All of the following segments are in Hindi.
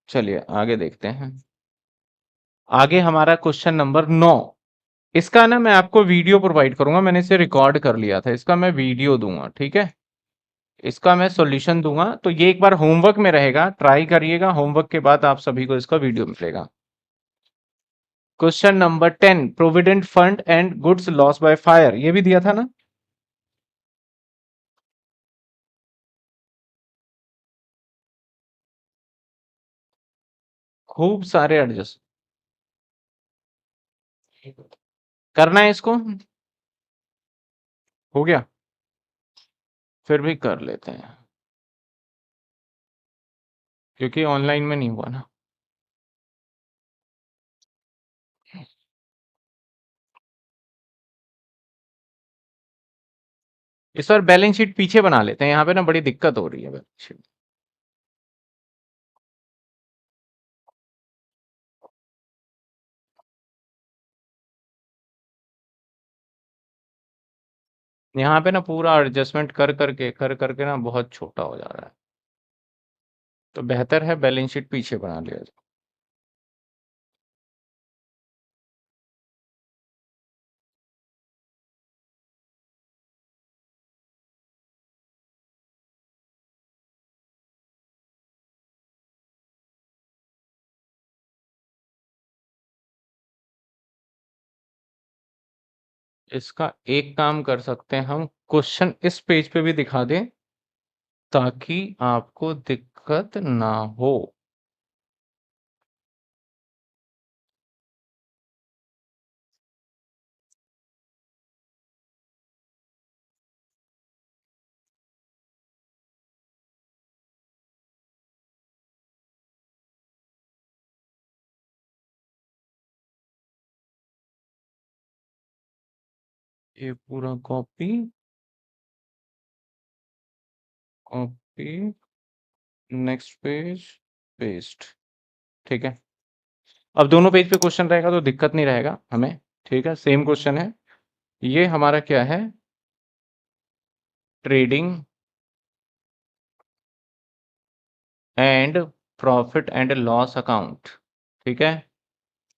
चलिए आगे देखते हैं। आगे हमारा क्वेश्चन नंबर 9। इसका ना मैं आपको वीडियो प्रोवाइड करूंगा, मैंने इसे रिकॉर्ड कर लिया था, इसका मैं वीडियो दूंगा, ठीक है। इसका मैं सॉल्यूशन दूंगा, तो ये एक बार होमवर्क में रहेगा, ट्राई करिएगा, होमवर्क के बाद आप सभी को इसका वीडियो मिलेगा। Question number 10, provident fund and goods loss by fire, ये भी दिया था ना। खूब सारे एडजस्ट करना है इसको, हो गया, फिर भी कर लेते हैं क्योंकि ऑनलाइन में नहीं हुआ ना। इस बार बैलेंस शीट पीछे बना लेते हैं, यहाँ पे ना बड़ी दिक्कत हो रही है बैलेंस शीट। यहाँ पे ना पूरा एडजस्टमेंट कर करके ना बहुत छोटा हो जा रहा है, तो बेहतर है बैलेंस शीट पीछे बना लिया जाए। इसका एक काम कर सकते हैं हम, क्वेश्चन इस पेज पे भी दिखा दें ताकि आपको दिक्कत ना हो। ये पूरा copy copy, next page, paste, ठीक है। अब दोनों पेज पे क्वेश्चन रहेगा तो दिक्कत नहीं रहेगा हमें, ठीक है। सेम क्वेश्चन है, ये हमारा क्या है, trading and profit and loss account, ठीक है।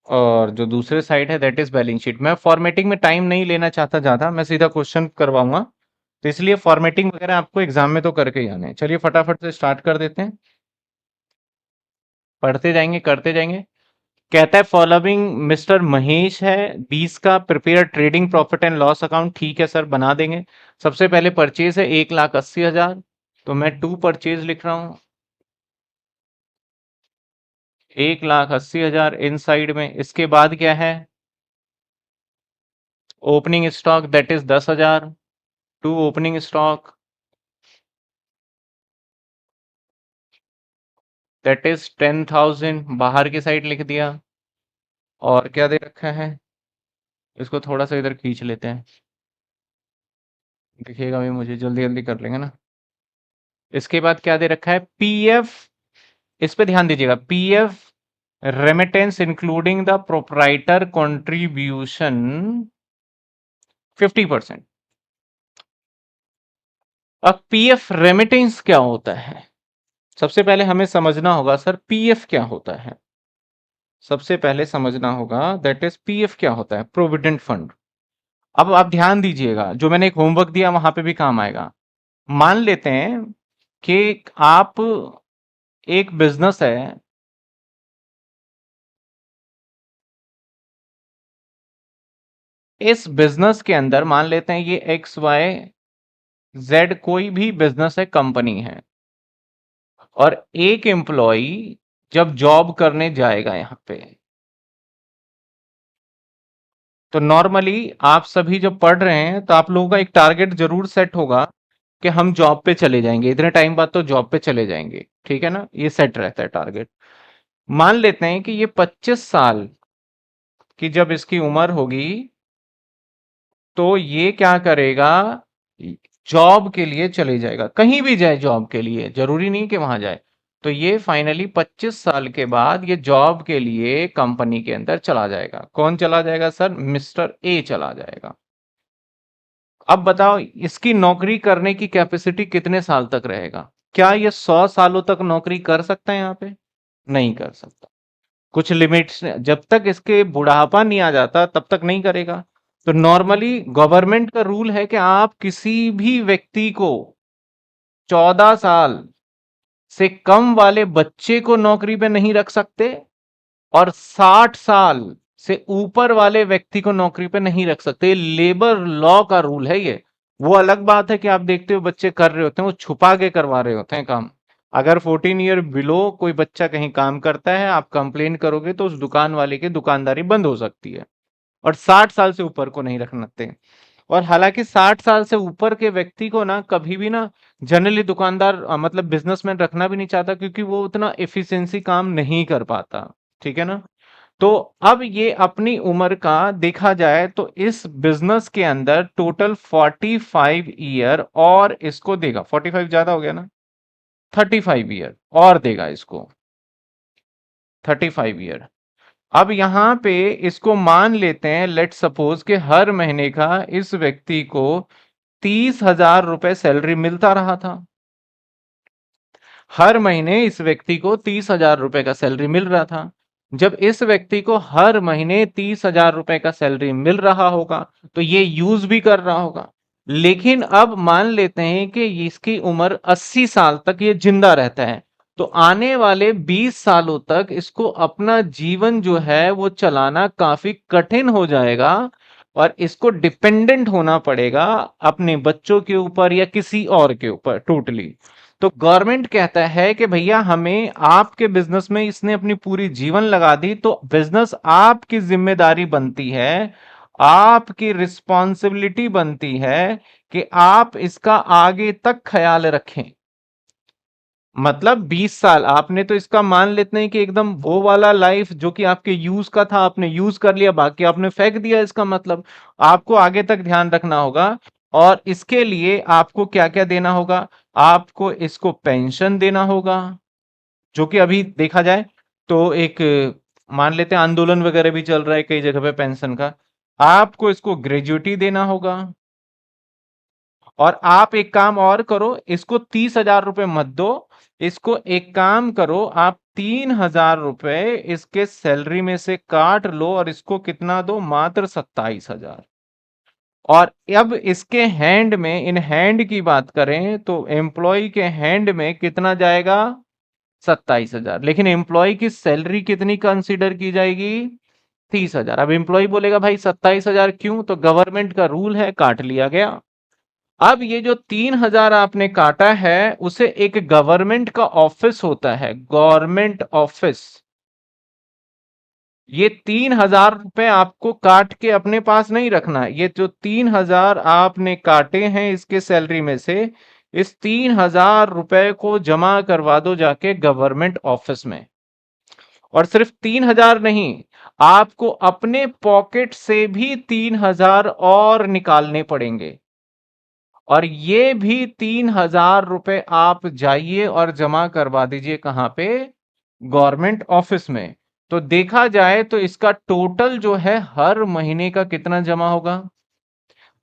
और जो दूसरे साइड है दैट इज बैलेंस शीट। मैं फॉर्मेटिंग में टाइम नहीं लेना चाहता ज़्यादा, मैं सीधा क्वेश्चन करवाऊंगा, तो इसलिए फॉर्मेटिंग वगैरह आपको एग्जाम में तो करके ही आने हैं। चलिए फटाफट से स्टार्ट कर देते हैं, पढ़ते जाएंगे करते जाएंगे। कहता है फॉलोइंग मिस्टर महेश है 20 का, prepare trading profit and loss account, ठीक है सर बना देंगे। सबसे पहले परचेज है 1,80,000, तो मैं टू परचेज लिख रहा हूँ, 1,80,000 इन साइड में। इसके बाद क्या है, opening stock that is 10,000, to opening stock that is 10,000, बाहर की साइड लिख दिया। और क्या दे रखा है, इसको थोड़ा सा इधर खींच लेते हैं, दिखेगा भी मुझे, जल्दी जल्दी कर लेंगे ना। इसके बाद क्या दे रखा है, पीएफ, इस पे ध्यान दीजिएगा, PF remittance including the proprietor contribution 50%। अब पीएफ रेमिटेंस क्या होता है, सबसे पहले हमें समझना होगा सर पीएफ क्या होता है। सबसे पहले समझना होगा दैट इज पीएफ क्या होता है, प्रोविडेंट फंड। अब आप ध्यान दीजिएगा, जो मैंने एक होमवर्क दिया वहां पे भी काम आएगा। मान लेते हैं कि आप, एक बिजनेस है, इस बिजनेस के अंदर मान लेते हैं ये एक्स वाई जेड कोई भी बिजनेस है, कंपनी है, और एक एम्प्लॉय जब जॉब करने जाएगा यहाँ पे, तो नॉर्मली आप सभी जब पढ़ रहे हैं तो आप लोगों का एक टारगेट जरूर सेट होगा कि हम जॉब पे चले जाएंगे, इतने टाइम बाद तो जॉब पे चले जाएंगे, ठीक है ना, ये सेट रहता है टारगेट। मान लेते हैं कि ये 25 साल की जब इसकी उम्र होगी, तो ये क्या करेगा, जॉब के लिए चले जाएगा, कहीं भी जाए जॉब के लिए, जरूरी नहीं कि वहां जाए। तो ये फाइनली 25 साल के बाद ये जॉब के लिए कंपनी के अंदर चला जाएगा। कौन चला जाएगा सर, मिस्टर ए चला जाएगा। अब बताओ इसकी नौकरी करने की कैपेसिटी कितने साल तक रहेगा, क्या ये 100 सालों तक नौकरी कर सकता है यहाँ पे, नहीं कर सकता। कुछ लिमिट्स, जब तक इसके बुढ़ापा नहीं आ जाता तब तक नहीं करेगा। तो नॉर्मली गवर्नमेंट का रूल है कि आप किसी भी व्यक्ति को 14 साल से कम वाले बच्चे को नौकरी पे नहीं रख सकते, और 60 साल से ऊपर वाले व्यक्ति को नौकरी पे नहीं रख सकते। लेबर लॉ का रूल है ये। वो अलग बात है कि आप देखते हो बच्चे कर रहे होते हैं, वो छुपा के करवा रहे होते हैं काम। अगर 14 ईयर बिलो कोई बच्चा कहीं काम करता है, आप कंप्लेन करोगे तो उस दुकान वाले की दुकानदारी बंद हो सकती है। और 60 साल से ऊपर को नहीं रखना देते। और हालांकि 60 साल से ऊपर के व्यक्ति को ना कभी भी ना जनरली दुकानदार मतलब बिजनेसमैन रखना भी नहीं चाहता, क्योंकि वो उतना एफिशिएंसी काम नहीं कर पाता। ठीक है ना। तो अब ये अपनी उम्र का देखा जाए तो इस बिजनेस के अंदर टोटल 45 ईयर और इसको देगा। 45 ज्यादा हो गया ना, 35 ईयर और देगा इसको, 35 ईयर। अब यहाँ पे इसको मान लेते हैं, लेट सपोज कि हर महीने का इस व्यक्ति को 30,000 रुपए सैलरी मिलता रहा था। हर महीने इस व्यक्ति को 30,000 रुपए का सैलरी मिल रहा था। जब इस व्यक्ति को हर महीने 30,000 रुपए का सैलरी मिल रहा होगा तो ये यूज भी कर रहा होगा। लेकिन अब मान लेते हैं कि इसकी उम्र 80 साल तक ये जिंदा रहता है, तो आने वाले 20 सालों तक इसको अपना जीवन जो है वो चलाना काफी कठिन हो जाएगा, और इसको डिपेंडेंट होना पड़ेगा अपने बच्चों के ऊपर या किसी और के ऊपर टोटली। तो गवर्नमेंट कहता है कि भैया हमें आपके बिजनेस में इसने अपनी पूरी जीवन लगा दी, तो बिजनेस आपकी जिम्मेदारी बनती है, आपकी रिस्पॉन्सिबिलिटी बनती है कि आप इसका आगे तक ख्याल रखें। मतलब 20 साल आपने तो इसका मान लेते हैं कि एकदम वो वाला लाइफ जो कि आपके यूज का था आपने यूज कर लिया, बाकी आपने फेंक दिया। इसका मतलब आपको आगे तक ध्यान रखना होगा। और इसके लिए आपको क्या क्या देना होगा? आपको इसको पेंशन देना होगा, जो कि अभी देखा जाए तो एक मान लेते हैं आंदोलन वगैरह भी चल रहा है कई जगह पे पेंशन का। आपको इसको ग्रेजुइटी देना होगा। और आप एक काम और करो, इसको 30,000 रुपए मत दो, इसको एक काम करो, आप 3,000 रुपए इसके सैलरी में से काट लो और इसको कितना दो? मात्र 27,000। और अब इसके हैंड में, इन हैंड की बात करें तो एम्प्लॉय के हैंड में कितना जाएगा? 27,000। लेकिन एम्प्लॉय की सैलरी कितनी कंसीडर की जाएगी? 30,000। अब एम्प्लॉय बोलेगा भाई 27,000 क्यों? तो गवर्नमेंट का रूल है, काट लिया गया। अब ये जो 3,000 आपने काटा है उसे एक गवर्नमेंट का ऑफिस होता है, गवर्नमेंट ऑफिस, ये 3,000 रुपए आपको काट के अपने पास नहीं रखना है। ये जो 3,000 आपने काटे हैं इसके सैलरी में से, इस 3,000 रुपए को जमा करवा दो जाके गवर्नमेंट ऑफिस में। और सिर्फ 3,000 नहीं, आपको अपने पॉकेट से भी 3,000 और निकालने पड़ेंगे। और ये भी 3,000 रुपए आप जाइए और जमा करवा दीजिए कहाँ पे? गवर्नमेंट ऑफिस में। तो देखा जाए तो इसका टोटल जो है हर महीने का कितना जमा होगा?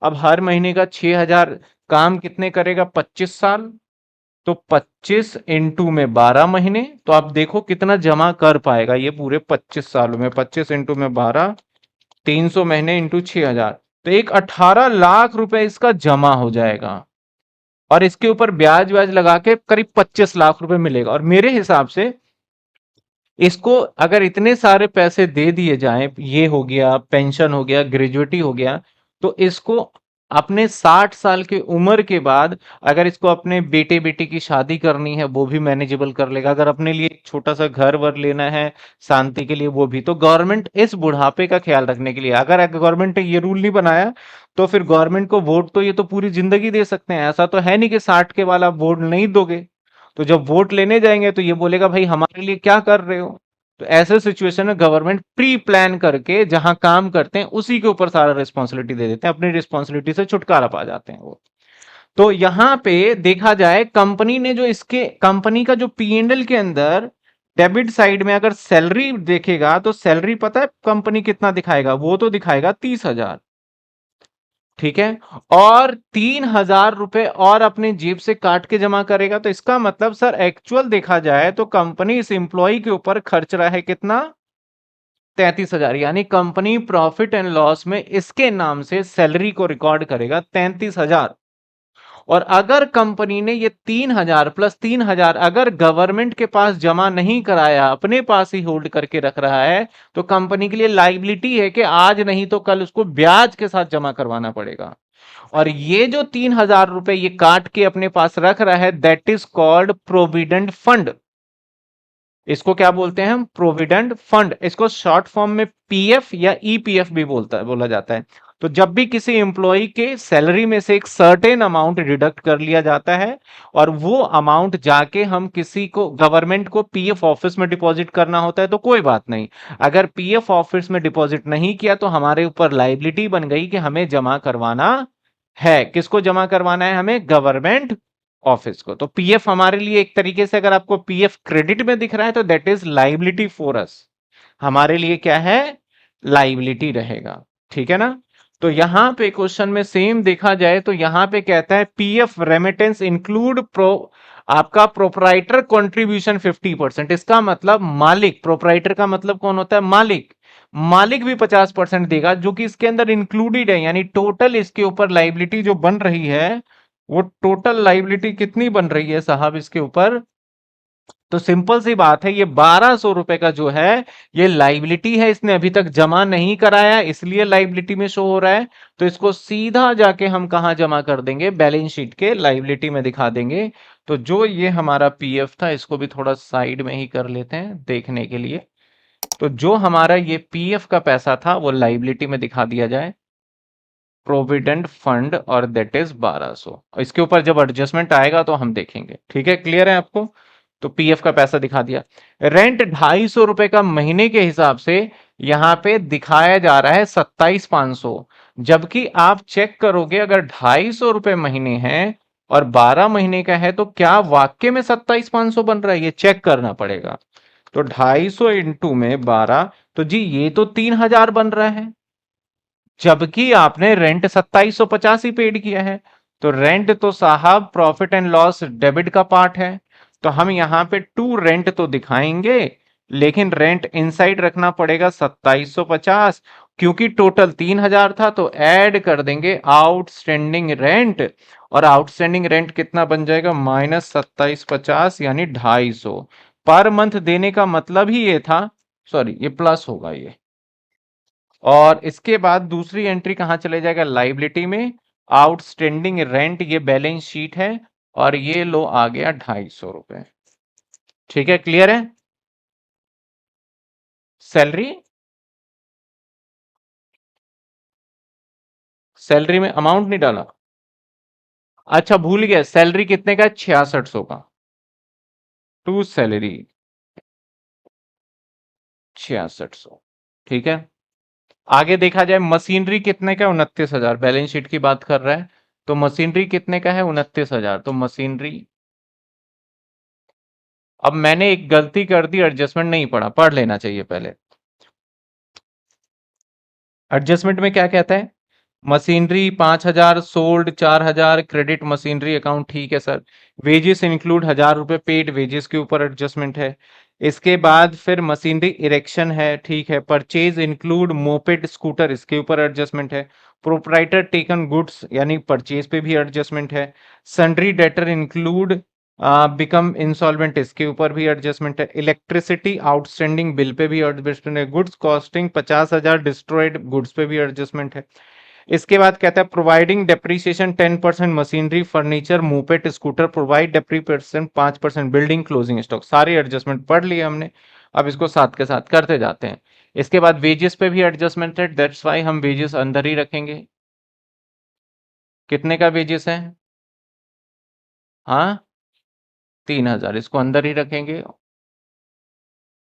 अब हर महीने का 6,000 काम कितने करेगा? 25 साल। तो 25 इंटू में 12 महीने, तो आप देखो कितना जमा कर पाएगा ये पूरे 25 सालों में। 25 इंटू में 12, 300 महीने इंटू 6,000, तो एक 18 लाख रुपए इसका जमा हो जाएगा। और इसके ऊपर ब्याज व्याज लगा के करीब 25 लाख रुपए मिलेगा। और मेरे हिसाब से इसको अगर इतने सारे पैसे दे दिए जाएं, ये हो गया, पेंशन हो गया, ग्रेजुइटी हो गया, तो इसको अपने 60 साल की उम्र के बाद अगर इसको अपने बेटे बेटी की शादी करनी है वो भी मैनेजेबल कर लेगा। अगर अपने लिए एक छोटा सा घर वर लेना है शांति के लिए, वो भी। तो गवर्नमेंट इस बुढ़ापे का ख्याल रखने के लिए, अगर गवर्नमेंट ने ये रूल नहीं बनाया तो फिर गवर्नमेंट को वोट तो ये तो पूरी जिंदगी दे सकते हैं। ऐसा तो है नहीं कि 60 के वाला वोट नहीं दोगे। तो जब वोट लेने जाएंगे तो ये बोलेगा भाई हमारे लिए क्या कर रहे हो? तो ऐसे सिचुएशन में गवर्नमेंट प्री प्लान करके जहां काम करते हैं उसी के ऊपर सारा रिस्पॉन्सिबिलिटी दे देते हैं, अपनी रिस्पॉन्सिबिलिटी से छुटकारा पा जाते हैं वो। तो यहां पे देखा जाए कंपनी ने जो इसके कंपनी का जो P&L के अंदर डेबिट साइड में अगर सैलरी देखेगा तो सैलरी पता है कंपनी कितना दिखाएगा? वो तो दिखाएगा 30,000। ठीक है, और 3,000 रुपए और अपने जेब से काट के जमा करेगा। तो इसका मतलब सर एक्चुअल देखा जाए तो कंपनी इस एम्प्लॉय के ऊपर खर्च रहा है कितना, 33,000। यानी कंपनी प्रॉफिट एंड लॉस में इसके नाम से सैलरी को रिकॉर्ड करेगा 33,000। और अगर कंपनी ने ये 3,000 प्लस 3,000 अगर गवर्नमेंट के पास जमा नहीं कराया, अपने पास ही होल्ड करके रख रहा है, तो कंपनी के लिए लाइबिलिटी है कि आज नहीं तो कल उसको ब्याज के साथ जमा करवाना पड़ेगा। और ये जो 3,000 रुपए ये काट के अपने पास रख रहा है, that is called provident fund. इसको क्या बोलते हैं हम, प्रोविडेंट फंड। इसको शॉर्ट फॉर्म में पीएफ या ईपीएफ भी बोला जाता है। तो जब भी किसी एम्प्लॉय के सैलरी में से एक सर्टेन अमाउंट डिडक्ट कर लिया जाता है और वो अमाउंट जाके हम किसी को, गवर्नमेंट को पीएफ ऑफिस में डिपॉजिट करना होता है, तो कोई बात नहीं। अगर पीएफ ऑफिस में डिपॉजिट नहीं किया तो हमारे ऊपर लाइबिलिटी बन गई कि हमें जमा करवाना है। किसको जमा करवाना है, हमें गवर्नमेंट ऑफिस को। तो पीएफ हमारे लिए एक तरीके से, अगर आपको पीएफ क्रेडिट में दिख रहा है तो that is liability for us, हमारे लिए क्या है, लाइबिलिटी रहेगा। ठीक है ना। तो यहां पे क्वेश्चन में सेम देखा जाए तो यहां पे कहता है पीएफ रेमिटेंस इंक्लूड आपका प्रोपराइटर कंट्रीब्यूशन 50%। इसका मतलब मालिक, प्रोपराइटर का मतलब कौन होता है, मालिक। मालिक भी 50% देगा, जो कि इसके अंदर इंक्लूडेड है। यानी टोटल इसके ऊपर लाइबिलिटी जो बन रही है, वो टोटल लाइबिलिटी कितनी बन रही है साहब इसके ऊपर। तो सिंपल सी बात है, ये 1,200 रुपए का जो है ये लाइबिलिटी है, इसने अभी तक जमा नहीं कराया, इसलिए लाइबिलिटी में शो हो रहा है। तो इसको सीधा जाके हम कहा जमा कर देंगे, बैलेंस शीट के लाइबिलिटी में दिखा देंगे। तो जो ये हमारा पीएफ था, इसको भी थोड़ा साइड में ही कर लेते हैं देखने के लिए। तो जो हमारा ये पीएफ का पैसा था वो लाइबिलिटी में दिखा दिया जाए, प्रोविडेंट फंड, और दैट इज 1,200। इसके ऊपर जब एडजस्टमेंट आएगा तो हम देखेंगे। ठीक है, क्लियर है आपको। तो पीएफ का पैसा दिखा दिया। रेंट 250 रुपए का महीने के हिसाब से यहां पे दिखाया जा रहा है 27,500। जबकि आप चेक करोगे, अगर 250 रुपए महीने हैं और 12 महीने का है, तो क्या वाक्य में 27,500 बन रहा है, ये चेक करना पड़ेगा। तो 250 इंटू में 12, तो जी ये तो 3,000 बन रहा है, जबकि आपने रेंट 2750 ही पेड किया है। तो रेंट तो साहब प्रॉफिट एंड लॉस डेबिट का पार्ट है, तो हम यहां पे टू रेंट तो दिखाएंगे, लेकिन रेंट इनसाइड रखना पड़ेगा 2750, क्योंकि टोटल 3,000 था। तो ऐड कर देंगे आउटस्टैंडिंग रेंट, और आउटस्टैंडिंग रेंट कितना बन जाएगा, -2750, यानी 250 पर मंथ देने का मतलब ही ये था। सॉरी, ये प्लस होगा ये। और इसके बाद दूसरी एंट्री कहां चले जाएगा, लाइबिलिटी में। आउटस्टैंडिंग रेंट ये बैलेंस शीट है, और ये लो आ गया 250 रुपए। ठीक है, क्लियर है। सैलरी, सैलरी में अमाउंट नहीं डाला। अच्छा भूल गया, सैलरी कितने का, 6600 का। To salary 6600। ठीक है। आगे देखा जाए, मशीनरी कितने का, 29,000। बैलेंस शीट की बात कर रहा है, तो मशीनरी कितने का है, 29,000। तो मशीनरी, अब मैंने एक गलती कर दी, एडजस्टमेंट नहीं पढ़ा, पढ़ लेना चाहिए पहले। एडजस्टमेंट में क्या कहता है, machinery 5,000, sold 4,000, credit machinery account. ठीक है सर। वेजेस इंक्लूड 1,000 रुपए पेड, वेजेस के ऊपर एडजस्टमेंट है। इसके बाद फिर मशीनरी इरेक्शन है, ठीक है। परचेज इंक्लूड मोपेड स्कूटर, इसके ऊपर एडजस्टमेंट है। प्रोप्राइटर टेकन गुड्स, यानी परचेज पे भी एडजस्टमेंट है। Sundry debtor include become insolvent, इसके ऊपर भी एडजस्टमेंट है। इलेक्ट्रिसिटी आउटस्टैंडिंग बिल पे भी एडजस्टमेंट है। गुड्स कॉस्टिंग 50,000 डिस्ट्रॉयड गुड्स पे भी एडजस्टमेंट है। इसके बाद कहता है providing depreciation 10% machinery furniture moped scooter, provide depreciation 5% building closing stock. सारे एडजस्टमेंट पढ़ लिए हमने, अब इसको साथ के साथ करते जाते हैं। इसके बाद वेजेस पे भी एडजस्टमेंट है, दैट्स वाई हम वेजेस अंदर ही रखेंगे। कितने का वेजेस है, हाँ 3,000, इसको अंदर ही रखेंगे।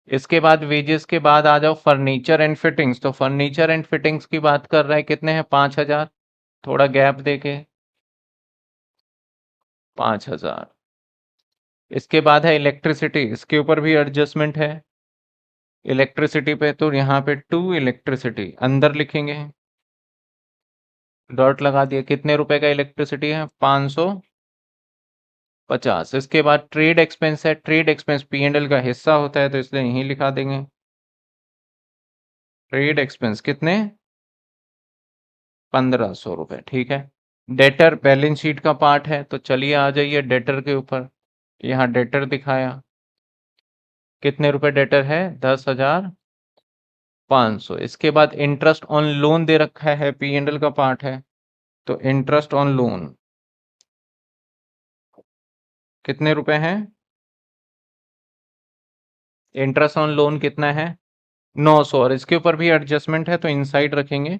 इसके बाद वेजेस के बाद आ जाओ फर्नीचर एंड फिटिंग्स, तो फर्नीचर एंड फिटिंग्स की बात कर रहा है, कितने हैं, 5,000। थोड़ा गैप देके 5,000। इसके बाद है इलेक्ट्रिसिटी, इसके ऊपर भी एडजस्टमेंट है। इलेक्ट्रिसिटी पे तो यहाँ पे टू इलेक्ट्रिसिटी अंदर लिखेंगे। डॉट लगा दिया। कितने रुपए का इलेक्ट्रिसिटी है? 550। इसके बाद ट्रेड एक्सपेंस है। Trade expense P and L का हिस्सा होता है, तो इसलिए यहीं लिखा देंगे। ट्रेड एक्सपेंस कितने? 1500 रुपए, ठीक है। डेटर बैलेंस शीट का पार्ट है, तो चलिए आ जाइए डेटर के ऊपर। यहाँ डेटर दिखाया, कितने रुपए डेटर है? 10,500। इसके बाद इंटरेस्ट ऑन लोन दे रखा है, पी एंड एल का पार्ट है, तो इंटरेस्ट ऑन लोन कितने रुपए हैं? इंटरेस्ट ऑन लोन कितना है? 900। और इसके ऊपर भी एडजस्टमेंट है, तो इनसाइड रखेंगे,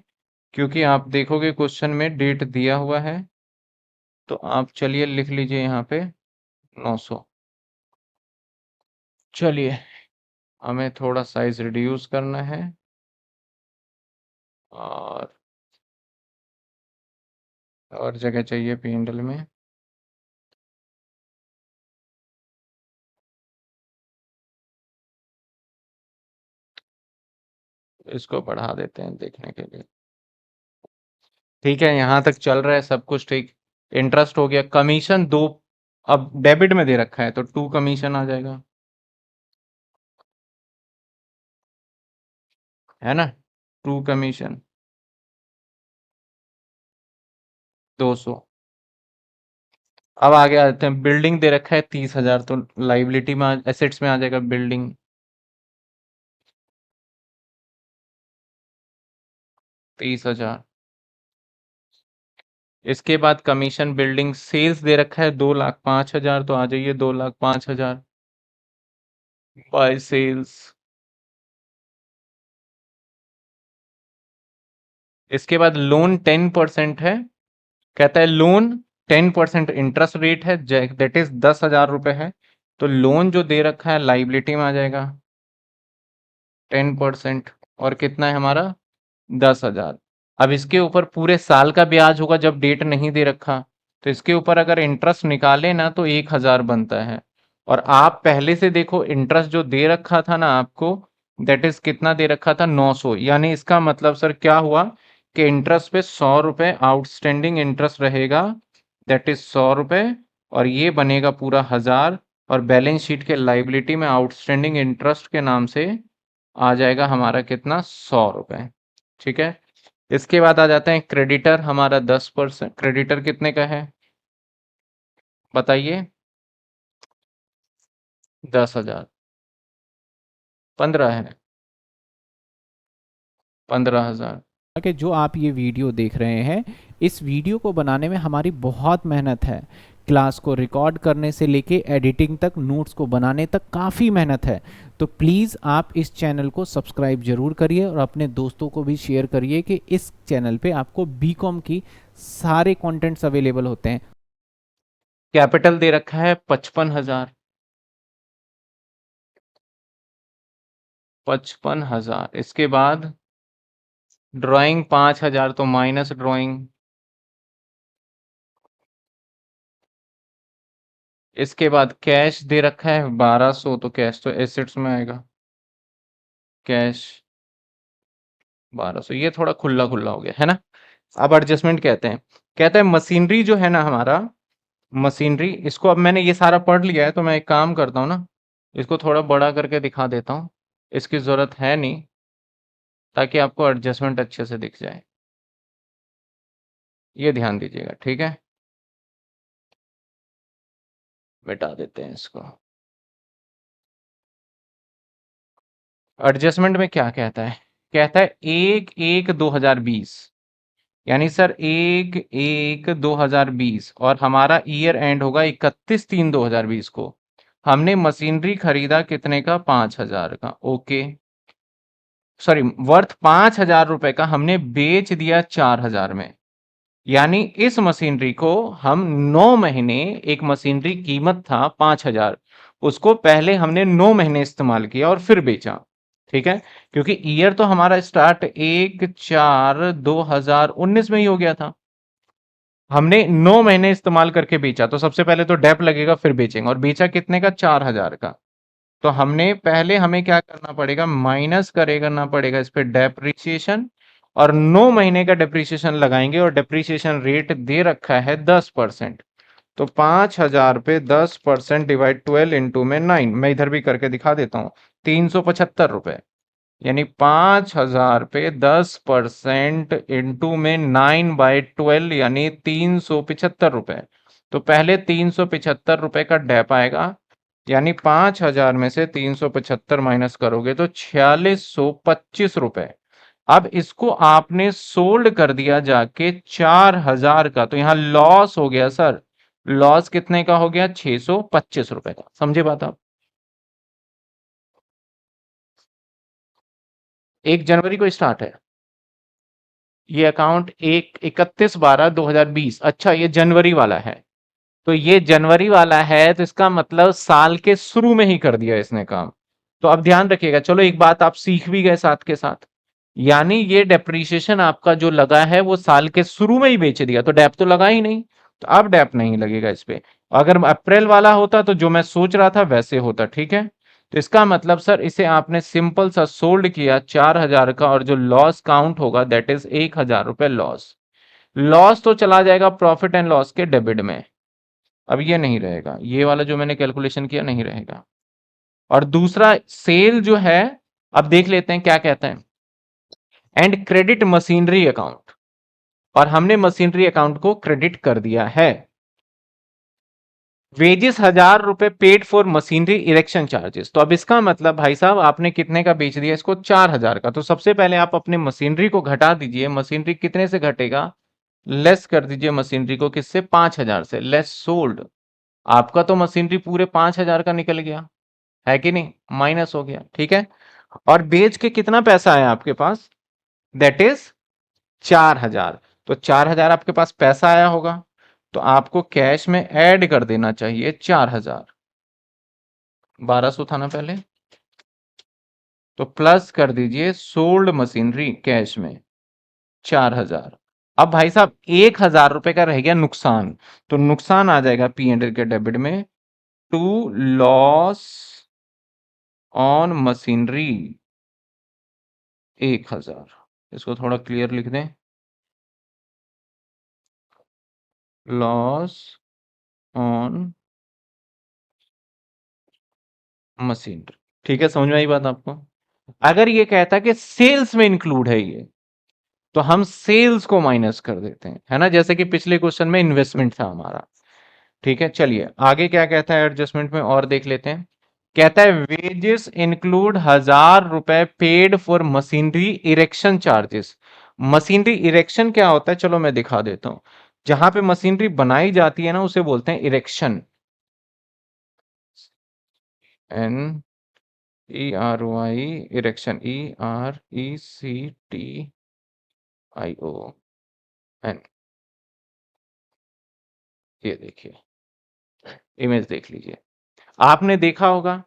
क्योंकि आप देखोगे क्वेश्चन में डेट दिया हुआ है। तो आप चलिए लिख लीजिए यहाँ पे 900। चलिए, हमें थोड़ा साइज रिड्यूस करना है, और जगह चाहिए पिंडल में। इसको बढ़ा देते हैं देखने के लिए। ठीक है, यहाँ तक चल रहा है सब कुछ ठीक। इंटरेस्ट हो गया। कमीशन दो, अब डेबिट में दे रखा है, तो 2 कमीशन आ जाएगा, है ना? 2 कमीशन 200। अब आगे आते हैं। बिल्डिंग दे रखा है 30,000, तो लाइबिलिटी में एसेट्स में आ जाएगा बिल्डिंग। 30,000। इसके बाद कमीशन बिल्डिंग सेल्स दे रखा है 2,05,000, तो आ जाइए 2,05,000 बाय सेल्स। इसके बाद लोन 10% है। कहता है लोन 10% इंटरेस्ट रेट है, दैट इज 10,000 रुपए है, तो लोन जो दे रखा है लाइबिलिटी में आ जाएगा 10%। और कितना है हमारा? 10,000। अब इसके ऊपर पूरे साल का ब्याज होगा जब डेट नहीं दे रखा, तो इसके ऊपर अगर इंटरेस्ट निकाले ना तो 1,000 बनता है। और आप पहले से देखो इंटरेस्ट जो दे रखा था ना आपको, दैट इज कितना दे रखा था? 900। यानी इसका मतलब सर क्या हुआ कि इंटरेस्ट पे 100 रुपए आउटस्टैंडिंग इंटरेस्ट रहेगा, दैट इज 100 रुपए, और ये बनेगा पूरा 1,000। और बैलेंस शीट के लाइबिलिटी में आउटस्टैंडिंग इंटरेस्ट के नाम से आ जाएगा हमारा कितना? 100 रुपए। ठीक है। इसके बाद आ जाते हैं क्रेडिटर। हमारा 10%। क्रेडिटर कितने का है बताइए? 10,000। 15 है। 15,000। कि जो आप ये वीडियो देख रहे हैं, इस वीडियो को बनाने में हमारी बहुत मेहनत है। क्लास को रिकॉर्ड करने से लेके एडिटिंग तक, नोट्स को बनाने तक काफ़ी मेहनत है। तो प्लीज़ आप इस चैनल को सब्सक्राइब जरूर करिए और अपने दोस्तों को भी शेयर करिए कि इस चैनल पे आपको बीकॉम की सारे कंटेंट्स अवेलेबल होते हैं। कैपिटल दे रखा है 55,000। 55,000। इसके बाद ड्राइंग 5,000, तो माइनस ड्राइंग। इसके बाद कैश दे रखा है 1,200, तो कैश तो एसेट्स में आएगा। कैश 1,200, ये थोड़ा खुला खुला हो गया है ना। अब एडजस्टमेंट कहते हैं। कहता है मशीनरी जो है ना हमारा, मशीनरी, इसको अब मैंने ये सारा पढ़ लिया है, तो मैं एक काम करता हूँ ना, इसको थोड़ा बड़ा करके दिखा देता हूँ। इसकी ज़रूरत है नहीं, ताकि आपको एडजस्टमेंट अच्छे से दिख जाए। ये ध्यान दीजिएगा, ठीक है। मिटा देते हैं इसको। एडजस्टमेंट में क्या कहता है? कहता है 1/1/2020, यानी सर 1/1/2020, और हमारा ईयर एंड होगा 31/3/2020 को। हमने मशीनरी खरीदा कितने का? 5,000 का। ओके, सॉरी, वर्थ 5,000 रुपए का हमने बेच दिया 4,000 में। यानी इस मशीनरी को हम 9 महीने, एक मशीनरी कीमत था 5,000, उसको पहले हमने 9 महीने इस्तेमाल किया और फिर बेचा। ठीक है, क्योंकि ईयर तो हमारा स्टार्ट 1/4/2019 में ही हो गया था। हमने 9 महीने इस्तेमाल करके बेचा, तो सबसे पहले तो डेप लगेगा, फिर बेचेंगे। और बेचा कितने का? 4,000 का। तो हमने पहले, हमें क्या करना पड़ेगा? माइनस करे करना पड़ेगा इस पे डेप्रिसिएशन, और 9 महीने का डेप्रीशिएशन लगाएंगे और डेप्रीशिएशन रेट दे रखा है 10%। तो 5,000 पे 10% डिवाइड 12 इंटू में 9, मैं इधर भी करके दिखा देता हूँ, 375 रुपए। यानी 5,000 पे 10% इंटू में 9/12 यानी 375 रुपए। तो पहले 375 रुपए का डेप आएगा, यानी 5,000 में से 375 माइनस करोगे तो 4625 रुपए। अब इसको आपने सोल्ड कर दिया जाके 4,000 का, तो यहाँ लॉस हो गया सर। लॉस कितने का हो गया? 625 रुपए का। समझे बात आप? 1 जनवरी को स्टार्ट है ये अकाउंट, 31/12/2020। अच्छा, ये जनवरी वाला है। तो ये जनवरी वाला है, तो इसका मतलब साल के शुरू में ही कर दिया इसने काम। तो अब ध्यान रखिएगा, चलो एक बात आप सीख भी गए साथ के साथ, यानी ये डेप्रीशिएशन आपका जो लगा है वो साल के शुरू में ही बेच दिया, तो डेप तो लगा ही नहीं, तो अब डेप नहीं लगेगा इस पे। अगर अप्रैल वाला होता तो जो मैं सोच रहा था वैसे होता, ठीक है। तो इसका मतलब सर इसे आपने सिंपल सा सोल्ड किया 4,000 का, और जो लॉस काउंट होगा दैट इज 1,000 रुपए लॉस। लॉस तो चला जाएगा प्रॉफिट एंड लॉस के डेबिट में, अब ये नहीं रहेगा, ये वाला जो मैंने कैलकुलेशन किया नहीं रहेगा। और दूसरा सेल जो है, अब देख लेते हैं क्या कहता है। एंड क्रेडिट मशीनरी अकाउंट, और हमने मशीनरी अकाउंट को क्रेडिट कर दिया है। वेजेस 1,000 रुपए paid for machinery erection charges. तो अब इसका मतलब भाई साहब आपने कितने का बेच दिया इसको? 4,000 का। तो सबसे पहले आप अपने मशीनरी को घटा दीजिए। मशीनरी कितने से घटेगा? लेस कर दीजिए मशीनरी को, किससे? 5,000 से। Less sold. आपका तो मशीनरी पूरे 5,000 का निकल गया, है कि नहीं? माइनस हो गया, ठीक है। और बेच के कितना पैसा आया आपके पास? That is 4,000। तो 4,000 आपके पास पैसा आया होगा, तो आपको कैश में ऐड कर देना चाहिए 4,000। 1,200 था ना पहले, तो प्लस कर दीजिए सोल्ड मशीनरी कैश में 4,000। अब भाई साहब 1,000 रुपए का रह गया नुकसान, तो नुकसान आ जाएगा पी एंड एल के डेबिट में, टू लॉस ऑन मशीनरी 1,000। इसको थोड़ा क्लियर लिख दें, लॉस ऑन मशीनरी। ठीक है, समझ में आई बात आपको? अगर ये कहता कि सेल्स में इंक्लूड है ये, तो हम सेल्स को माइनस कर देते हैं, है ना, जैसे कि पिछले क्वेश्चन में इन्वेस्टमेंट था हमारा। ठीक है, चलिए आगे क्या कहता है एडजस्टमेंट में और देख लेते हैं। कहता है वेजेस इंक्लूड 1,000 रुपए paid for machinery erection charges. Machinery erection क्या होता है, चलो मैं दिखा देता हूं। जहां पे मशीनरी बनाई जाती है ना, उसे बोलते हैं इरेक्शन। एन ERY, इरेक्शन, ERECTION। ये देखिए, इमेज देख लीजिए। आपने देखा होगा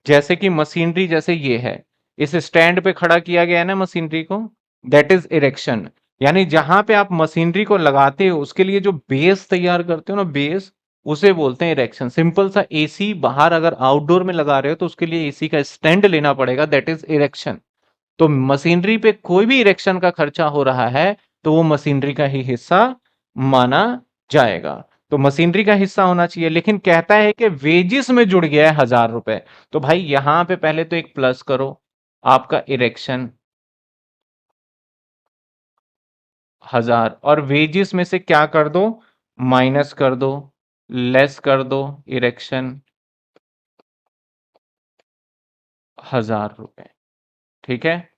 जैसे कि मशीनरी जैसे ये है, इस स्टैंड पे खड़ा किया गया है ना मशीनरी को, दैट इज इरेक्शन। यानी जहां पे आप मशीनरी को लगाते हो उसके लिए जो बेस तैयार करते हो ना, बेस, उसे बोलते हैं इरेक्शन। सिंपल सा एसी बाहर अगर आउटडोर में लगा रहे हो तो उसके लिए एसी का स्टैंड लेना पड़ेगा, दैट इज इरेक्शन। तो मशीनरी पे कोई भी इरेक्शन का खर्चा हो रहा है तो वो मशीनरी का ही हिस्सा माना जाएगा। तो मशीनरी का हिस्सा होना चाहिए, लेकिन कहता है कि वेजिस में जुड़ गया है 1,000 रुपए। तो भाई यहां पे पहले तो एक प्लस करो, आपका इरेक्शन 1,000, और वेजिस में से क्या कर दो? माइनस कर दो, लेस कर दो इरेक्शन 1,000 रुपए। ठीक है,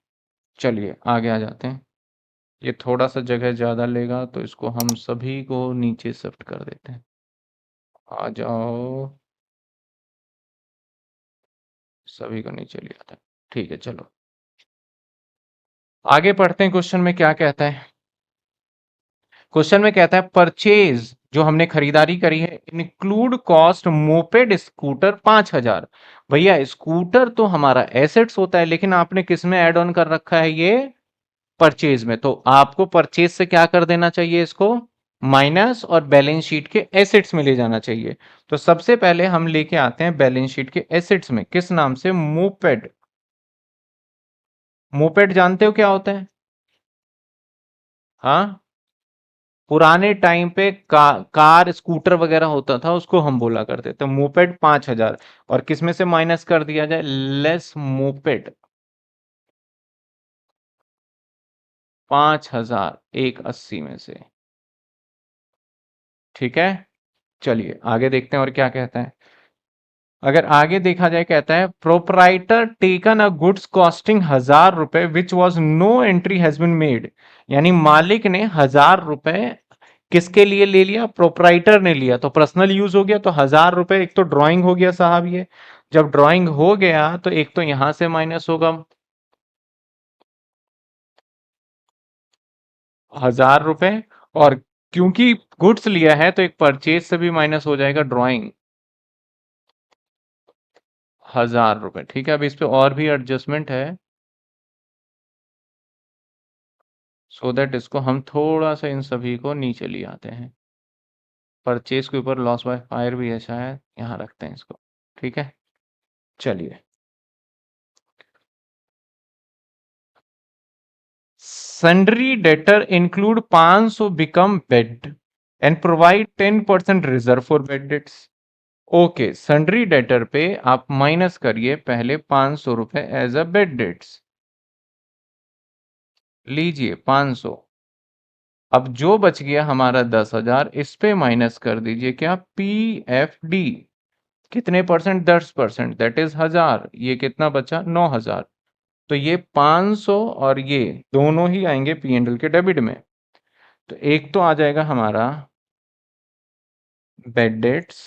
चलिए आगे आ जाते हैं। ये थोड़ा सा जगह ज्यादा लेगा तो इसको हम सभी को नीचे शिफ्ट कर देते हैं। आ जाओ, सभी को नीचे ले आता है। ठीक है, चलो आगे पढ़ते हैं। क्वेश्चन में क्या कहता है? क्वेश्चन में कहता है परचेज, जो हमने खरीदारी करी है, इंक्लूड कॉस्ट मोपेड स्कूटर 5,000। भैया स्कूटर तो हमारा एसेट्स होता है, लेकिन आपने किस में ऐड ऑन कर रखा है? ये परचेज में। तो आपको परचेज से क्या कर देना चाहिए? इसको माइनस, और बैलेंस शीट के एसेट्स में ले जाना चाहिए। तो सबसे पहले हम लेके आते हैं बैलेंस शीट के एसेट्स में, किस नाम से? मोपेड। मोपेड जानते हो क्या होता है? हाँ, पुराने टाइम पे कार स्कूटर वगैरह होता था, उसको हम बोला करते थे मोपेड 5,000। और किस में से माइनस कर दिया जाए? लेस मोपेड 5,000 180 में से। ठीक है, चलिए आगे देखते हैं और क्या कहता है। अगर आगे देखा जाए, कहता है proprietor taken a goods costing 1,000 रुपए which was no entry has been made. यानी मालिक ने 1,000 रुपए किसके लिए ले लिया? प्रोपराइटर ने लिया, तो पर्सनल यूज हो गया। तो 1,000 रुपए एक तो ड्राइंग हो गया साहब, ये जब ड्राइंग हो गया तो एक तो यहां से माइनस होगा 1,000 रुपए, और क्योंकि गुड्स लिया है तो एक परचेज से भी माइनस हो जाएगा ड्राइंग 1,000 रुपए। ठीक है, अब इस पे और भी एडजस्टमेंट है, सो दैट इसको हम थोड़ा सा इन सभी को नीचे ले आते हैं। परचेज के ऊपर लॉस बाय फायर भी है शायद, यहाँ रखते हैं इसको। ठीक है, चलिए। Sundry debtor include 500 become bed and provide 10% reserve for bad debts. Okay, sundry debtor पे आप माइनस करिए पहले 500 रुपए एज अ बेड डेट्स। लीजिए 500। अब जो बच गया हमारा 10,000, इस पे माइनस कर दीजिए क्या? PFD। कितने परसेंट? 10%, that is 1,000। ये कितना बचा? 9,000। तो ये 500 और ये दोनों ही आएंगे P&L के डेबिट में। तो एक तो आ जाएगा हमारा बेड डेट्स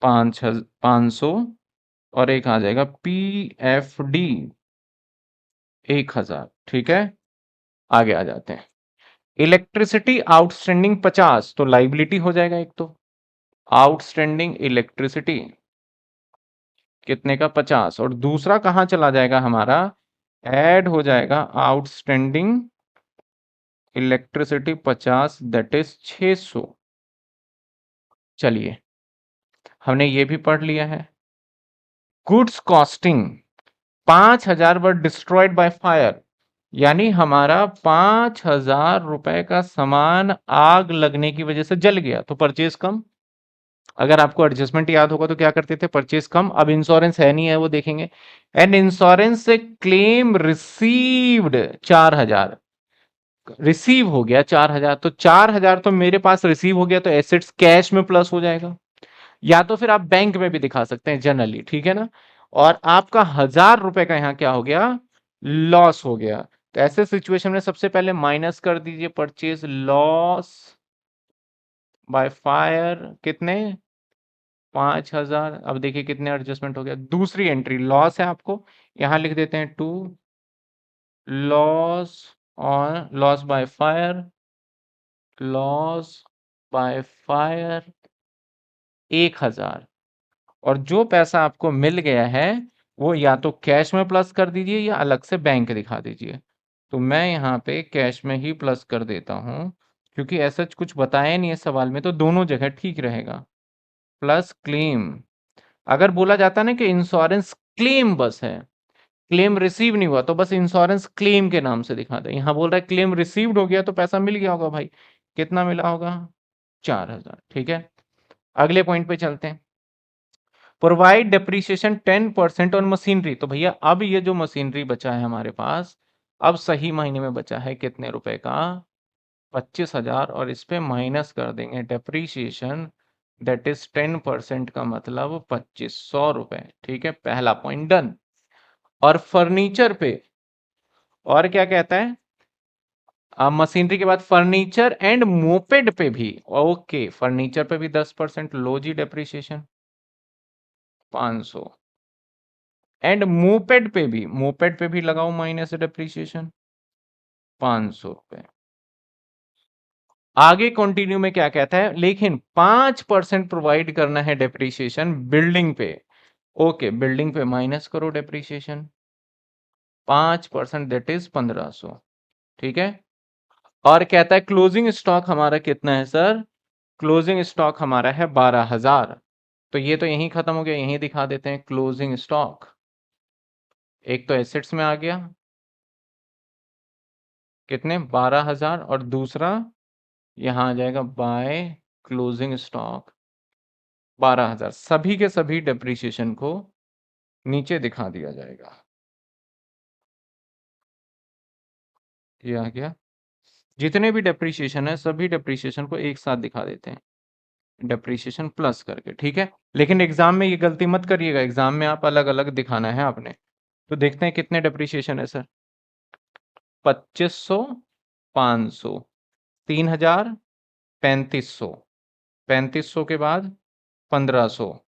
500, और एक आ जाएगा PFD 1,000। ठीक है, आगे आ जाते हैं। इलेक्ट्रिसिटी आउटस्टैंडिंग 50, तो लाइबिलिटी हो जाएगा एक तो। आउटस्टैंडिंग इलेक्ट्रिसिटी कितने का? 50। और दूसरा कहाँ चला जाएगा हमारा? ऐड हो जाएगा आउटस्टैंडिंग इलेक्ट्रिसिटी 50, दैट इज 600। चलिए, हमने ये भी पढ़ लिया है। Goods costing 5,000 were destroyed by fire, यानी हमारा 5,000 रुपए का सामान आग लगने की वजह से जल गया, तो परचेज कम। अगर आपको एडजस्टमेंट याद होगा तो क्या करते थे? परचेज कम। अब इंश्योरेंस है नहीं है, वो देखेंगे। एंड इंश्योरेंस से क्लेम रिसीव्ड 4,000, रिसीव हो गया 4,000। तो 4,000 तो मेरे पास रिसीव हो गया, तो एसेट्स कैश में प्लस हो जाएगा। या तो फिर आप बैंक में भी दिखा सकते हैं जनरली, ठीक है ना। और आपका 1,000 रुपए का यहाँ क्या हो गया? लॉस हो गया। तो ऐसे सिचुएशन में सबसे पहले माइनस कर दीजिए परचेज लॉस बाय फायर, कितने? 5,000। अब देखिए कितने एडजस्टमेंट हो गया। दूसरी एंट्री लॉस है, आपको यहां लिख देते हैं to loss on loss by fire, loss by fire 1,000। और जो पैसा आपको मिल गया है वो या तो कैश में प्लस कर दीजिए या अलग से बैंक दिखा दीजिए। तो मैं यहाँ पे कैश में ही प्लस कर देता हूँ, क्योंकि ऐसा कुछ बताया नहीं है सवाल में, तो दोनों जगह ठीक रहेगा। Plus claim. अगर बोला जाता ना कि इंश्योरेंस क्लेम बस है, क्लेम रिसीव नहीं हुआ, तो बस इंश्योरेंस क्लेम के नाम से दिखा दे। यहाँ बोल रहा है क्लेम रिसीव्ड हो गया, तो पैसा मिल गया होगा भाई। कितना मिला होगा? 4,000। ठीक है, अगले पॉइंट पे चलते हैं। Provide depreciation 10% on machinery. तो भैया अब ये जो मशीनरी बचा है हमारे पास, अब सही महीने में बचा है कितने रुपए का? 25,000। और इस पे माइनस कर देंगे डेप्रीशिएशन, दैट इज 10% का मतलब 2,500 रुपए। ठीक है, पहला पॉइंट डन। और फर्नीचर पे और क्या कहता है? मशीनरी के बाद फर्नीचर एंड मोपेड पे भी, ओके, फर्नीचर पे भी 10% लो जी डेप्रीशिएशन 500। एंड मोपेड पे भी लगाओ माइनस डेप्रीशिएशन 500 रुपए। आगे कंटिन्यू में क्या कहता है? लेकिन 5% प्रोवाइड करना है डेप्रीशिएशन बिल्डिंग पे। ओके, बिल्डिंग पे माइनस करो डेप्रीशिएशन 5%, दैट इज 1,500। ठीक है, और कहता है क्लोजिंग स्टॉक हमारा कितना है सर? क्लोजिंग स्टॉक हमारा है 12,000। तो ये तो यहीं खत्म हो गया, यहीं दिखा देते हैं क्लोजिंग स्टॉक। एक तो एसेट्स में आ गया, कितने? 12,000। और दूसरा यहाँ आ जाएगा बाय क्लोजिंग स्टॉक 12,000। सभी के सभी डेप्रिसिएशन को नीचे दिखा दिया जाएगा। ये आ गया। जितने भी डेप्रिसिएशन है सभी डेप्रिसिएशन को एक साथ दिखा देते हैं, डेप्रिसिएशन प्लस करके, ठीक है। लेकिन एग्जाम में ये गलती मत करिएगा, एग्जाम में आप अलग अलग दिखाना है आपने। तो देखते हैं कितने डेप्रिसिएशन है सर। 2500, 500, 3000, 3500, 3500 के बाद 1500,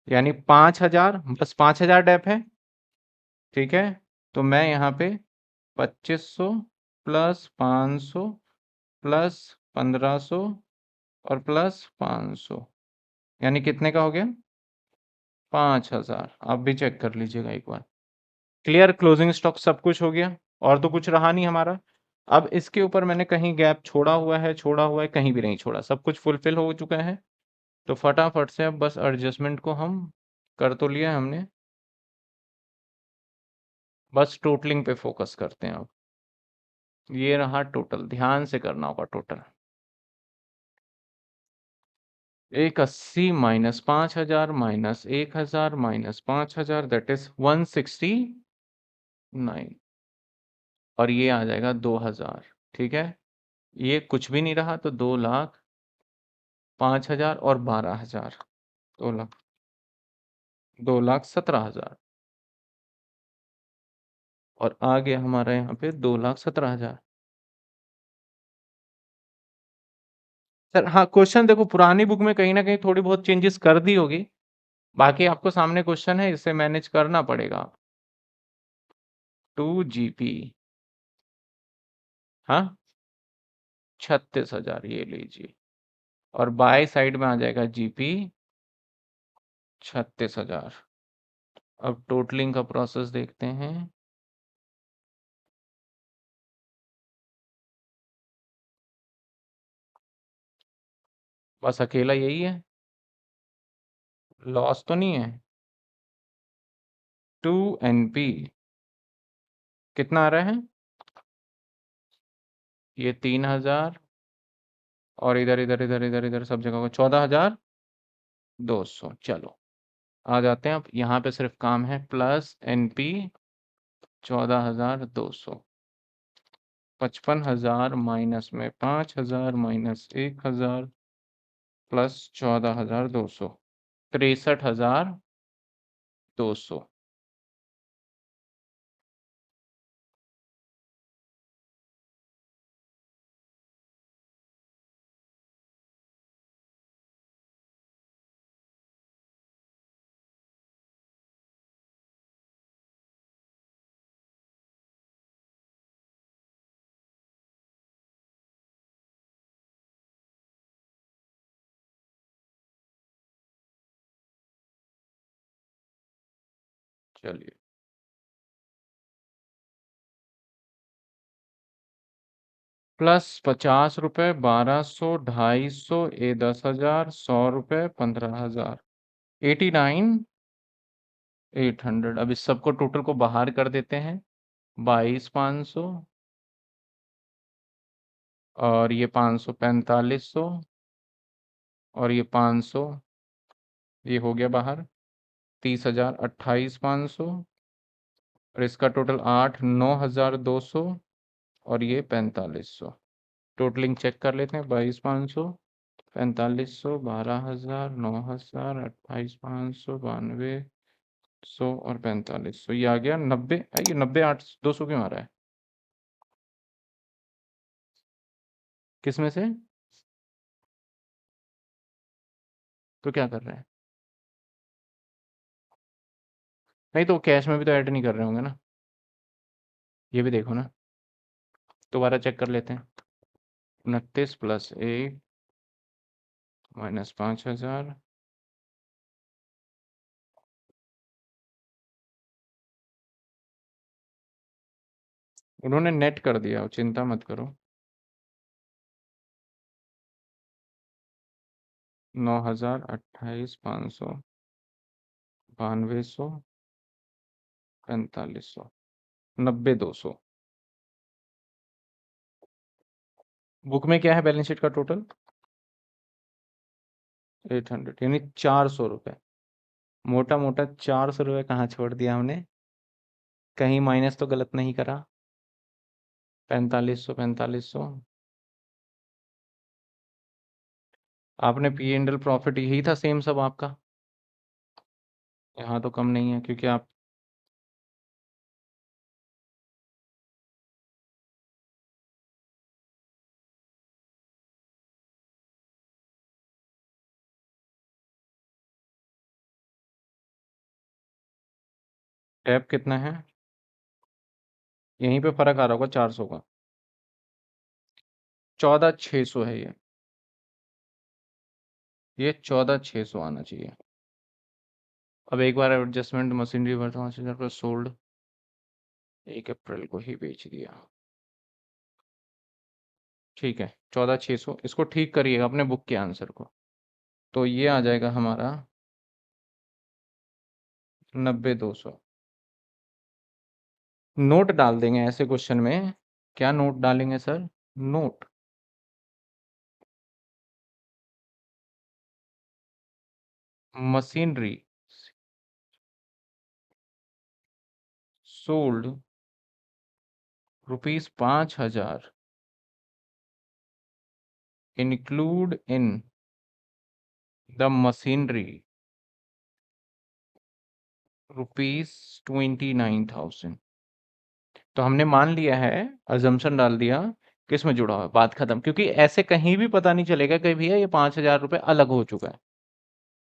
यानी 5000। बस 5000 डेप है, ठीक है। तो मैं यहाँ पे 2500 प्लस 500 प्लस 1500 और प्लस 500, यानी कितने का हो गया? 5000। आप भी चेक कर लीजिएगा एक बार। क्लियर? क्लोजिंग स्टॉक सब कुछ हो गया, और तो कुछ रहा नहीं हमारा। अब इसके ऊपर मैंने कहीं गैप छोड़ा हुआ है, कहीं भी नहीं छोड़ा, सब कुछ फुलफिल हो चुका है। तो फटाफट से अब बस एडजस्टमेंट को हम कर तो लिया हमने, बस टोटलिंग पे फोकस करते हैं अब। ये रहा टोटल, ध्यान से करना होगा total. 180 minus 5000 minus 1000 minus 5000, that is 169। और ये आ जाएगा 2000, ठीक है। ये कुछ भी नहीं रहा, तो 2,00,000, 5,000 और 12,000, 2,00,000, 2,17,000। और आ गया हमारा यहाँ पे 2,17,000। सर हाँ, क्वेश्चन देखो पुरानी बुक में कहीं ना कहीं थोड़ी बहुत चेंजेस कर दी होगी, बाकी आपको सामने क्वेश्चन है, इसे मैनेज करना पड़ेगा। 2 GP, हाँ, 36,000 ये लीजिए। और बाय साइड में आ जाएगा GP 36,000। अब टोटलिंग का प्रोसेस देखते हैं। बस अकेला यही है, लॉस तो नहीं है। 2NP कितना आ रहा है? ये 3,000, और इधर इधर इधर इधर इधर सब जगह को 14,200। चलो आ जाते हैं। अब यहाँ पे सिर्फ काम है प्लस NP 14,200, 55,000 माइनस में 5,000 माइनस 1,000 प्लस 14,200, 63,200। चलिए, प्लस 50 रुपये, 1,200, 250, 10,000, 100 रुपये, 15,000, 89,800। अब इस सबको टोटल को बाहर कर देते हैं। 22,500 और ये 500, 4500 और ये 500, ये हो गया बाहर। 30,000, 28,500 और इसका टोटल 9,200 और ये 4,500। टोटलिंग चेक कर लेते हैं। 22,500, 4,500, 12,000, 9,000, 28,500, 92,100 और 4,500। ये आ गया 90। ये 90,800 क्यों आ रहा है? किस में से? तो क्या कर रहे हैं? नहीं तो कैश में भी तो ऐड नहीं कर रहे होंगे ना, ये भी देखो ना। दोबारा चेक कर लेते हैं। 29 प्लस 1 माइनस 5,000, उन्होंने नेट कर दिया, चिंता मत करो। 9,000, 28,500, 92,100, 4,500, 90,200। बुक में क्या है बैलेंस शीट का टोटल? 800, यानी 400 रुपये। मोटा मोटा 400 रुपये कहाँ छोड़ दिया हमने? कहीं माइनस तो गलत नहीं करा? 4500, 4500। आपने पी एंड एल प्रॉफिट यही था सेम सब आपका? यहाँ तो कम नहीं है क्योंकि आप टैप कितना है? यहीं पे फर्क आ रहा होगा 400 का। 14600 है ये 14600 आना चाहिए। अब एक बार एडजस्टमेंट मशीनरी वर्थ 5000 पर सोल्ड 1 अप्रैल को ही बेच दिया। ठीक है, 14600 इसको ठीक करिएगा अपने बुक के आंसर को। तो ये आ जाएगा हमारा 90200। नोट डाल देंगे ऐसे क्वेश्चन में। क्या नोट डालेंगे sir? Note. Machinery sold ₹5000 include in the machinery ₹29,000। तो हमने मान लिया है, अजम्पशन डाल दिया, किसमें जुड़ा हुआ है, बात खत्म। क्योंकि ऐसे कहीं भी पता नहीं चलेगा कि भैया ये 5,000 रुपये अलग हो चुका है।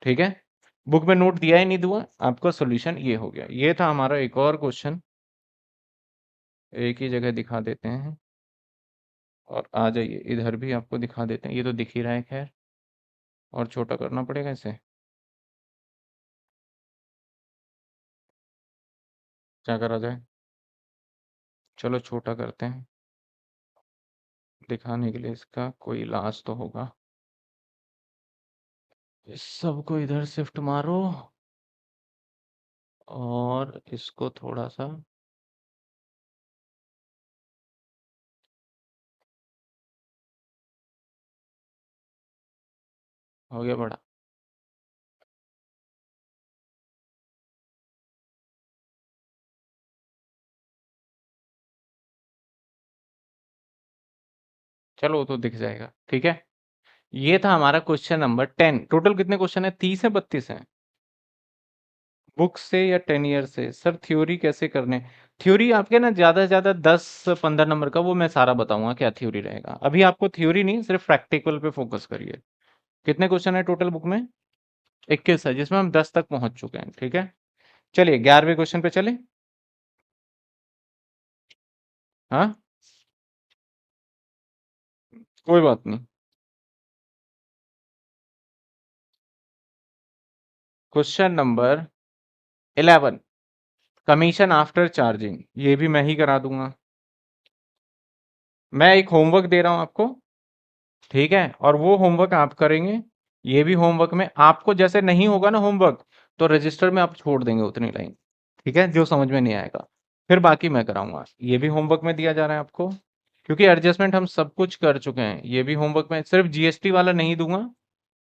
ठीक है, बुक में नोट दिया ही नहीं दूंगा आपका। सोल्यूशन ये हो गया। ये था हमारा एक और क्वेश्चन, एक ही जगह दिखा देते हैं और आ जाइए इधर भी आपको दिखा देते हैं। ये तो दिख ही रहा है, खैर और छोटा करना पड़ेगा इसे। क्या करा जाए? चलो छोटा करते हैं, दिखाने के लिए इसका कोई इलाज तो होगा। इस सबको इधर शिफ्ट मारो और इसको थोड़ा सा हो गया बड़ा। चलो वो तो दिख जाएगा। ठीक है, ये था हमारा क्वेश्चन नंबर 10। टोटल कितने क्वेश्चन है? 30 है, 32 है? बुक से या 10 ईयर से? सर थ्योरी कैसे करने? थ्योरी आपके ना ज्यादा से ज्यादा 10-15 नंबर का, वो मैं सारा बताऊंगा क्या थ्योरी रहेगा। अभी आपको थ्योरी नहीं, सिर्फ प्रैक्टिकल पे फोकस करिए। कितने क्वेश्चन है टोटल बुक में? 21 है, जिसमें हम 10 तक पहुंच चुके हैं। ठीक है, चलिए 11वें क्वेश्चन पे चले। हाँ, कोई बात नहीं। Question number 11, commission after charging. ये भी मैं ही करा दूंगा। मैं एक होमवर्क दे रहा हूं आपको, ठीक है, और वो होमवर्क आप करेंगे। ये भी होमवर्क में आपको जैसे नहीं होगा ना होमवर्क, तो रजिस्टर में आप छोड़ देंगे उतनी लाइन। ठीक है, जो समझ में नहीं आएगा फिर बाकी मैं कराऊंगा। ये भी होमवर्क में दिया जा रहा है आपको, क्योंकि एडजस्टमेंट हम सब कुछ कर चुके हैं। ये भी होमवर्क में, सिर्फ जीएसटी वाला नहीं दूंगा,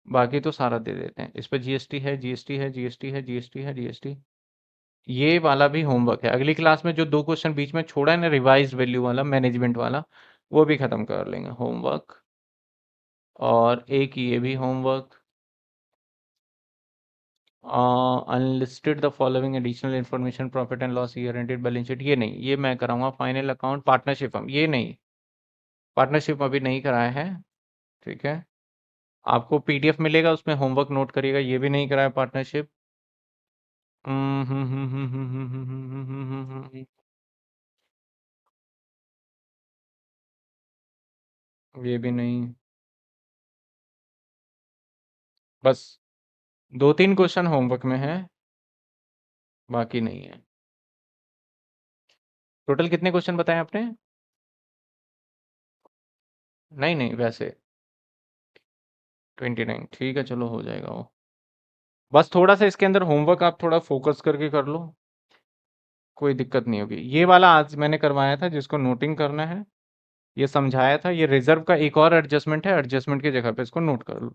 बाकी तो सारा दे देते हैं। इस पर जीएसटी है, जीएसटी है, जीएसटी है, जीएसटी है, जीएसटी। ये वाला भी होमवर्क है। अगली क्लास में जो 2 क्वेश्चन बीच में छोड़ा है ना, रिवाइज वैल्यू वाला, मैनेजमेंट वाला, वो भी खत्म कर लेंगे होमवर्क। और एक ये भी homework, unlisted the following additional information profit and loss year ended balance sheet, ये नहीं, ये मैं कराऊंगा। फाइनल अकाउंट पार्टनरशिप, हम ये नहीं, पार्टनरशिप अभी नहीं कराया है। ठीक है, आपको पीडीएफ मिलेगा, उसमें होमवर्क नोट करिएगा। ये भी नहीं कराया पार्टनरशिप। ये भी नहीं। बस 2-3 क्वेश्चन होमवर्क में है, बाकी नहीं है। टोटल कितने क्वेश्चन बताए आपने? नहीं नहीं, वैसे 29। ठीक है, चलो हो जाएगा वो। बस थोड़ा सा इसके अंदर होमवर्क आप थोड़ा फोकस करके कर लो, कोई दिक्कत नहीं होगी। ये वाला आज मैंने करवाया था, जिसको नोटिंग करना है ये समझाया था, ये रिजर्व का एक और एडजस्टमेंट है, एडजस्टमेंट की जगह पे इसको नोट कर लो।